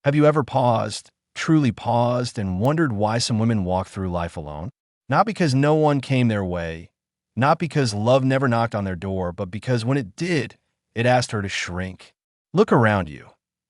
Have you ever paused, truly paused, and wondered why some women walk through life alone? Not because no one came their way, not because love never knocked on their door, but because when it did, it asked her to shrink. Look around you.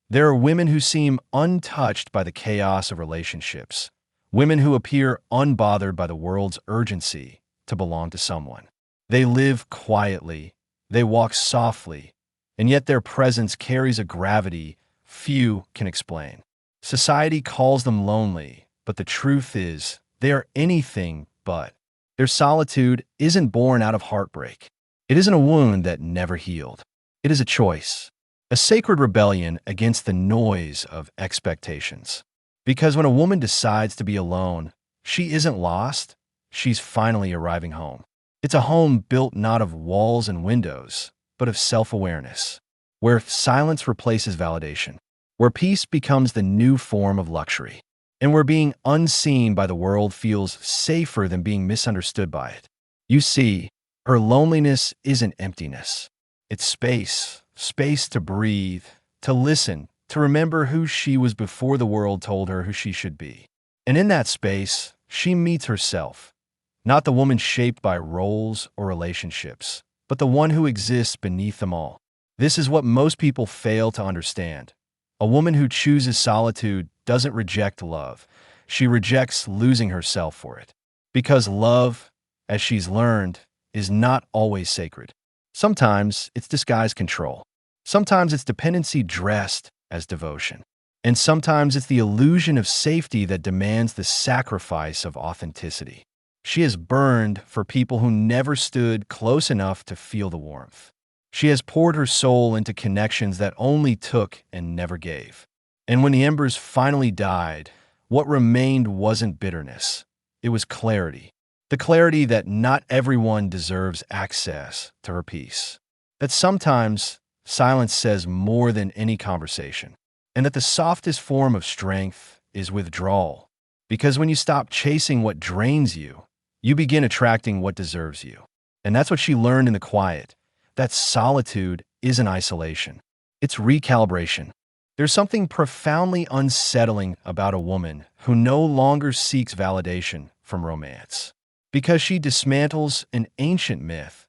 There are women who seem untouched by the chaos of relationships, women who appear unbothered by the world's urgency to belong to someone. They live quietly, they walk softly, and yet their presence carries a gravity few can explain. Society calls them lonely, but the truth is, they are anything but. Their solitude isn't born out of heartbreak. It isn't a wound that never healed. It is a choice, a sacred rebellion against the noise of expectations. Because when a woman decides to be alone, she isn't lost, she's finally arriving home. It's a home built not of walls and windows, but of self-awareness, where silence replaces validation, where peace becomes the new form of luxury, and where being unseen by the world feels safer than being misunderstood by it. You see, her loneliness isn't emptiness. It's space, space to breathe, to listen, to remember who she was before the world told her who she should be. And in that space, she meets herself, not the woman shaped by roles or relationships, but the one who exists beneath them all. This is what most people fail to understand. A woman who chooses solitude doesn't reject love. She rejects losing herself for it. Because love, as she's learned, is not always sacred. Sometimes it's disguised control. Sometimes it's dependency dressed as devotion. And sometimes it's the illusion of safety that demands the sacrifice of authenticity. She has burned for people who never stood close enough to feel the warmth. She has poured her soul into connections that only took and never gave. And when the embers finally died, what remained wasn't bitterness. It was clarity. The clarity that not everyone deserves access to her peace. That sometimes silence says more than any conversation. And that the softest form of strength is withdrawal. Because when you stop chasing what drains you, you begin attracting what deserves you. And that's what she learned in the quiet. That solitude isn't isolation. It's recalibration. There's something profoundly unsettling about a woman who no longer seeks validation from romance. Because she dismantles an ancient myth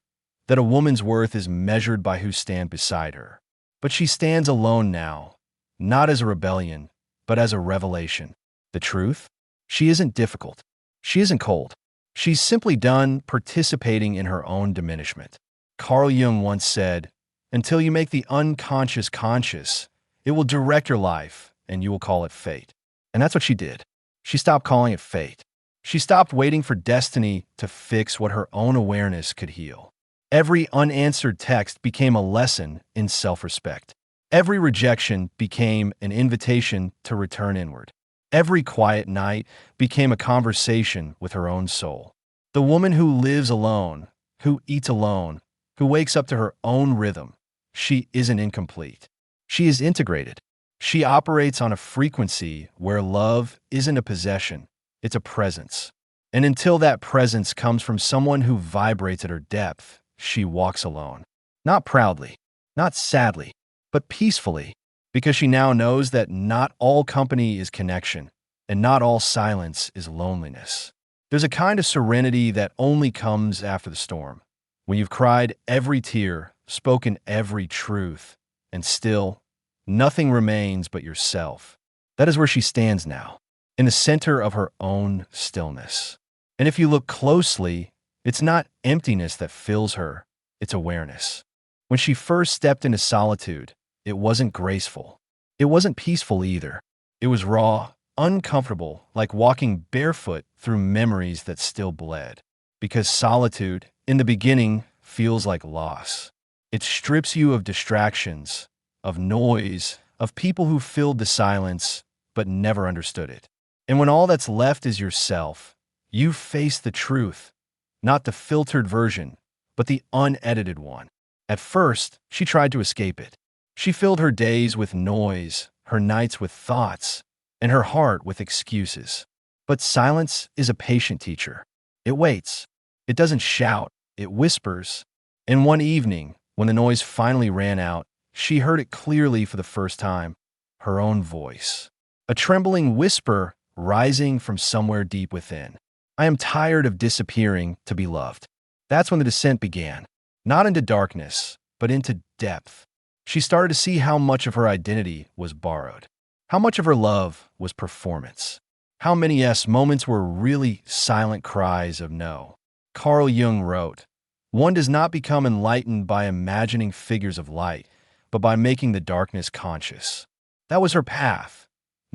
that a woman's worth is measured by who stands beside her. But she stands alone now, not as a rebellion, but as a revelation. The truth? She isn't difficult. She isn't cold. She's simply done participating in her own diminishment. Carl Jung once said, "Until you make the unconscious conscious, it will direct your life, and you will call it fate." And that's what she did. She stopped calling it fate. She stopped waiting for destiny to fix what her own awareness could heal. Every unanswered text became a lesson in self-respect. Every rejection became an invitation to return inward. Every quiet night became a conversation with her own soul. The woman who lives alone, who eats alone, who wakes up to her own rhythm, she isn't incomplete. She is integrated. She operates on a frequency where love isn't a possession, it's a presence. And until that presence comes from someone who vibrates at her depth, she walks alone. Not proudly, not sadly, but peacefully, because she now knows that not all company is connection, and not all silence is loneliness. There's a kind of serenity that only comes after the storm. When you've cried every tear, spoken every truth, and still, nothing remains but yourself. That is where she stands now, in the center of her own stillness. And if you look closely, it's not emptiness that fills her, it's awareness. When she first stepped into solitude, it wasn't graceful. It wasn't peaceful either. It was raw, uncomfortable, like walking barefoot through memories that still bled. Because solitude, in the beginning, feels like loss. It strips you of distractions, of noise, of people who filled the silence but never understood it. And when all that's left is yourself, you face the truth, not the filtered version, but the unedited one. At first, she tried to escape it. She filled her days with noise, her nights with thoughts, and her heart with excuses. But silence is a patient teacher. It waits. It doesn't shout. It whispers. And one evening, when the noise finally ran out, she heard it clearly for the first time, her own voice. a trembling whisper rising from somewhere deep within. I am tired of disappearing to be loved. That's when the descent began, not into darkness, but into depth. She started to see how much of her identity was borrowed, how much of her love was performance, how many yes moments were really silent cries of no. Carl Jung wrote, "One does not become enlightened by imagining figures of light, but by making the darkness conscious." That was her path,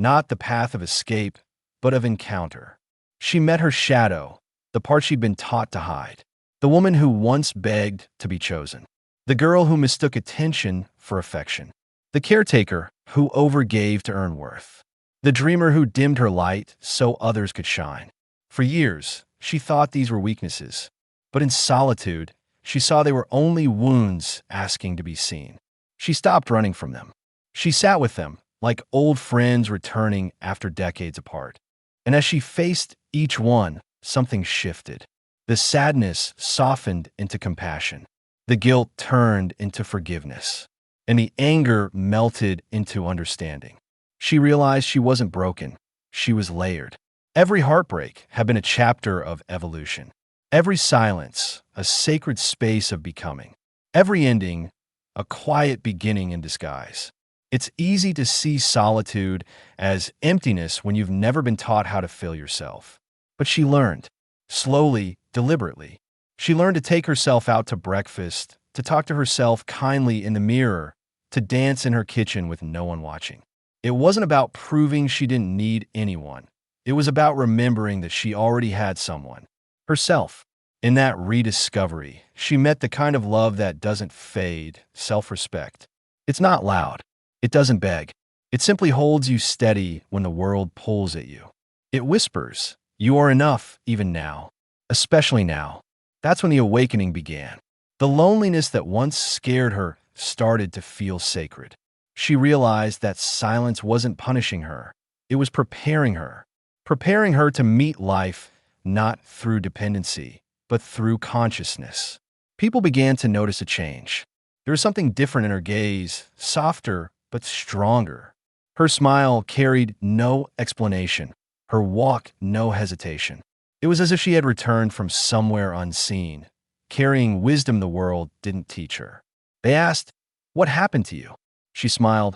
not the path of escape, but of encounter. She met her shadow, the part she'd been taught to hide, the woman who once begged to be chosen, the girl who mistook attention for affection, the caretaker who overgave to earn worth, the dreamer who dimmed her light so others could shine. For years, she thought these were weaknesses, but in solitude, she saw they were only wounds asking to be seen. She stopped running from them. She sat with them, like old friends returning after decades apart. And as she faced each one, something shifted. The sadness softened into compassion. The guilt turned into forgiveness. And the anger melted into understanding. She realized she wasn't broken. She was layered. Every heartbreak had been a chapter of evolution. Every silence, a sacred space of becoming. Every ending, a quiet beginning in disguise. It's easy to see solitude as emptiness when you've never been taught how to fill yourself. But she learned, slowly, deliberately. She learned to take herself out to breakfast, to talk to herself kindly in the mirror, to dance in her kitchen with no one watching. It wasn't about proving she didn't need anyone. It was about remembering that she already had someone, herself. In that rediscovery, she met the kind of love that doesn't fade, self-respect. It's not loud. It doesn't beg. It simply holds you steady when the world pulls at you. It whispers, "You are enough, even now." Especially now. That's when the awakening began. The loneliness that once scared her started to feel sacred. She realized that silence wasn't punishing her. It was preparing her to meet life not through dependency, but through consciousness. People began to notice a change. There was something different in her gaze, softer but stronger. Her smile carried no explanation, her walk no hesitation. It was as if she had returned from somewhere unseen, carrying wisdom the world didn't teach her. They asked, "What happened to you?" She smiled,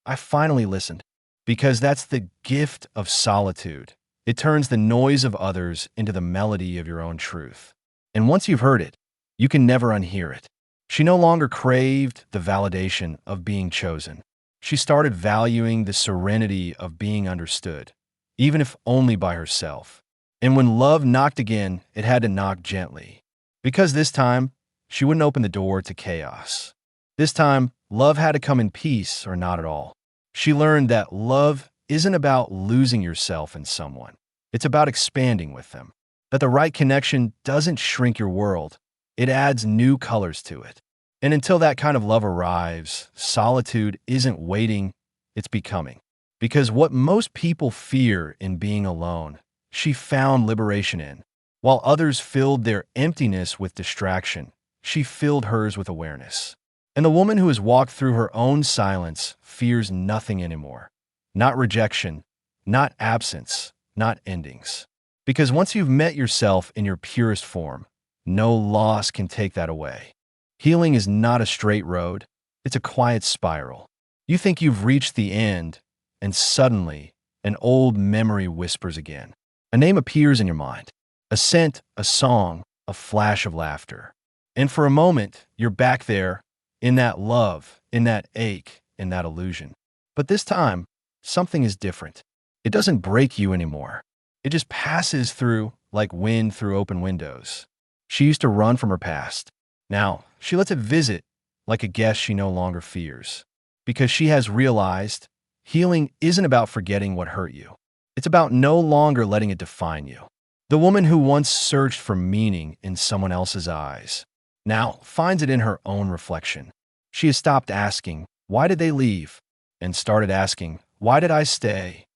"I finally listened." Because that's the gift of solitude. It turns the noise of others into the melody of your own truth. And once you've heard it, you can never unhear it. She no longer craved the validation of being chosen. She started valuing the serenity of being understood, even if only by herself. And when love knocked again, it had to knock gently. Because this time, she wouldn't open the door to chaos. This time, love had to come in peace or not at all. She learned that love isn't about losing yourself in someone. It's about expanding with them. That the right connection doesn't shrink your world. It adds new colors to it. And until that kind of love arrives, solitude isn't waiting, it's becoming. Because what most people fear in being alone, she found liberation in. While others filled their emptiness with distraction, she filled hers with awareness. And the woman who has walked through her own silence fears nothing anymore. Not rejection, not absence, not endings. Because once you've met yourself in your purest form, no loss can take that away. Healing is not a straight road, it's a quiet spiral. You think you've reached the end, and suddenly, an old memory whispers again. A name appears in your mind, a scent, a song, a flash of laughter. And for a moment, you're back there, in that love, in that ache, in that illusion. But this time, something is different. It doesn't break you anymore. It just passes through like wind through open windows. She used to run from her past. Now, she lets it visit like a guest she no longer fears. Because she has realized healing isn't about forgetting what hurt you. It's about no longer letting it define you. The woman who once searched for meaning in someone else's eyes now finds it in her own reflection. She has stopped asking, "Why did they leave?" and started asking, "Why did I stay?"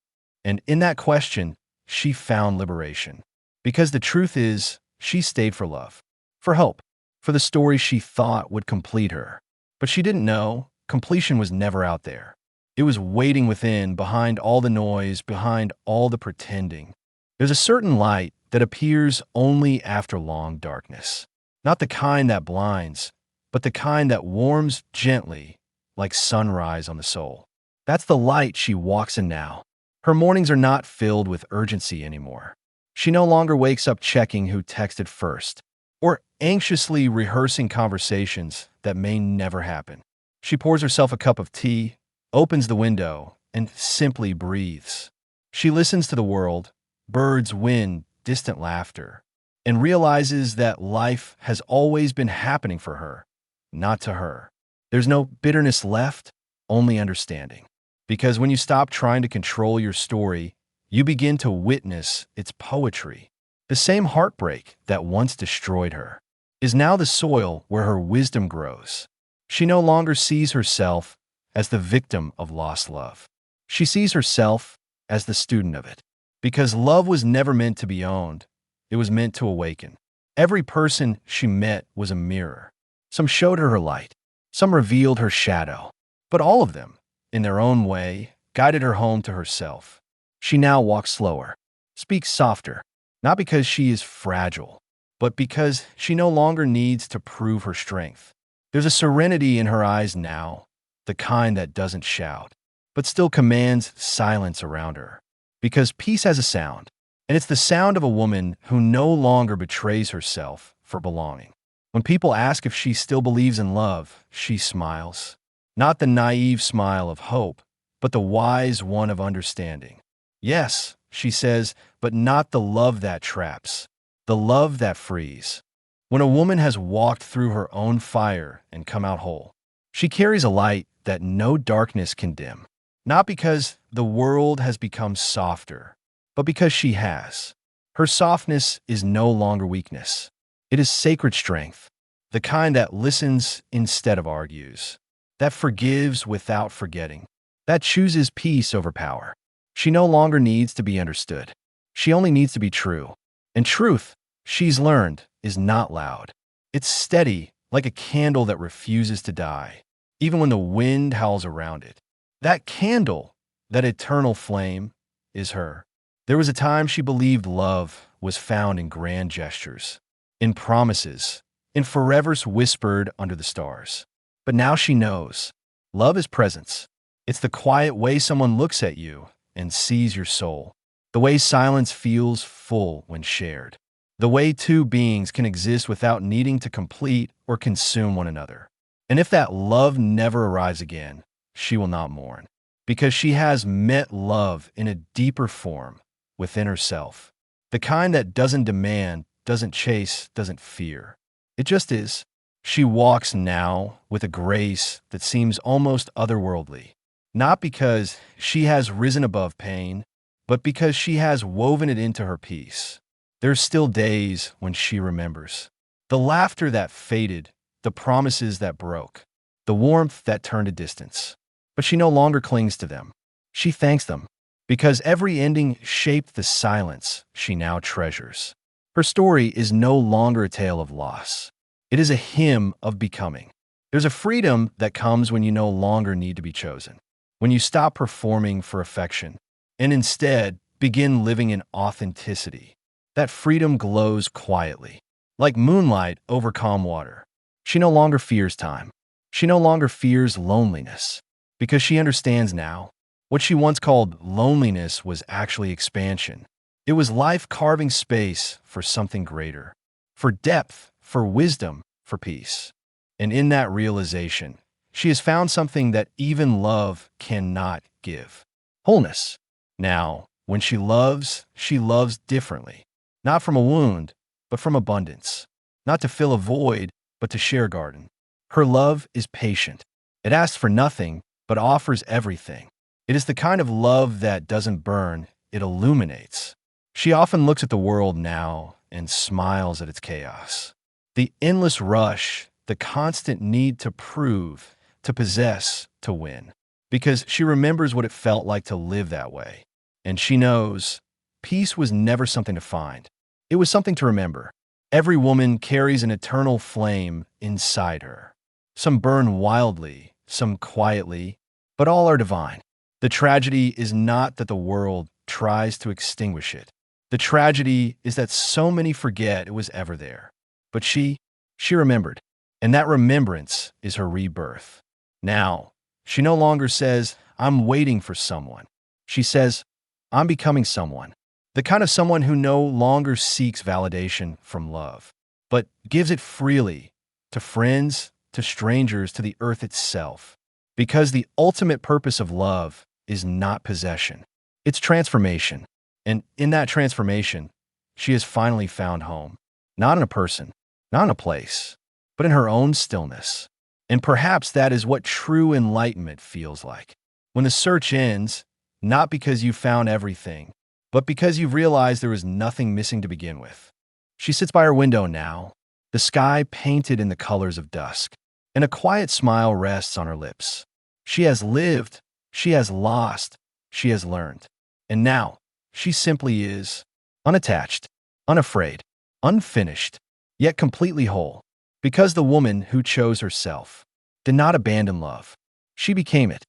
And in that question, she found liberation. Because the truth is, she stayed for love, for hope, for the story she thought would complete her. But she didn't know completion was never out there. It was waiting within, behind all the noise, behind all the pretending. There's a certain light that appears only after long darkness. Not the kind that blinds, but the kind that warms gently, like sunrise on the soul. That's the light she walks in now. Her mornings are not filled with urgency anymore. She no longer wakes up checking who texted first, or anxiously rehearsing conversations that may never happen. She pours herself a cup of tea, opens the window, and simply breathes. She listens to the world, birds, wind, distant laughter, and realizes that life has always been happening for her, not to her. There's no bitterness left, only understanding. Because when you stop trying to control your story, you begin to witness its poetry. The same heartbreak that once destroyed her is now the soil where her wisdom grows. She no longer sees herself as the victim of lost love. She sees herself as the student of it. Because love was never meant to be owned, it was meant to awaken. Every person she met was a mirror. Some showed her her light, some revealed her shadow, but all of them, in their own way, guided her home to herself. She now walks slower, speaks softer, not because she is fragile, but because she no longer needs to prove her strength. There's a serenity in her eyes now, the kind that doesn't shout, but still commands silence around her. Because peace has a sound, and it's the sound of a woman who no longer betrays herself for belonging. When people ask if she still believes in love, she smiles. Not the naive smile of hope, but the wise one of understanding. Yes, she says, but not the love that traps, the love that frees. When a woman has walked through her own fire and come out whole, she carries a light that no darkness can dim. Not because the world has become softer, but because she has. Her softness is no longer weakness. It is sacred strength, the kind that listens instead of argues, that forgives without forgetting, that chooses peace over power. She no longer needs to be understood. She only needs to be true. And truth, she's learned, is not loud. It's steady, like a candle that refuses to die, even when the wind howls around it. That candle, that eternal flame, is her. There was a time she believed love was found in grand gestures, in promises, in forevers whispered under the stars. But now she knows. Love is presence. It's the quiet way someone looks at you and sees your soul. The way silence feels full when shared. The way two beings can exist without needing to complete or consume one another. And if that love never arrives again, she will not mourn, because she has met love in a deeper form within herself. The kind that doesn't demand, doesn't chase, doesn't fear. It just is. She walks now with a grace that seems almost otherworldly, not because she has risen above pain, but because she has woven it into her peace. There's still days when she remembers. The laughter that faded, the promises that broke, the warmth that turned to distance. But she no longer clings to them. She thanks them, because every ending shaped the silence she now treasures. Her story is no longer a tale of loss. It is a hymn of becoming. There's a freedom that comes when you no longer need to be chosen, when you stop performing for affection, and instead begin living in authenticity. That freedom glows quietly, like moonlight over calm water. She no longer fears time. She no longer fears loneliness, because she understands now. What she once called loneliness was actually expansion. It was life carving space for something greater, for depth, for wisdom, for peace. And in that realization, she has found something that even love cannot give: wholeness. Now, when she loves differently. Not from a wound, but from abundance. Not to fill a void, but to share a garden. Her love is patient. It asks for nothing, but offers everything. It is the kind of love that doesn't burn, it illuminates. She often looks at the world now and smiles at its chaos. The endless rush, the constant need to prove, to possess, to win. Because she remembers what it felt like to live that way. And she knows peace was never something to find. It was something to remember. Every woman carries an eternal flame inside her. Some burn wildly, some quietly, but all are divine. The tragedy is not that the world tries to extinguish it. The tragedy is that so many forget it was ever there. But she remembered, and that remembrance is her rebirth. Now, she no longer says, I'm waiting for someone. She says, I'm becoming someone. The kind of someone who no longer seeks validation from love, but gives it freely to friends, to strangers, to the earth itself. Because the ultimate purpose of love is not possession, it's transformation. And in that transformation, she has finally found home. Not in a person, not in a place, but in her own stillness. And perhaps that is what true enlightenment feels like. When the search ends, not because you found everything, but because you've realized there was nothing missing to begin with. She sits by her window now, the sky painted in the colors of dusk, and a quiet smile rests on her lips. She has lived, she has lost, she has learned. And now, she simply is unattached, unafraid, unfinished, yet completely whole. Because the woman who chose herself did not abandon love. She became it.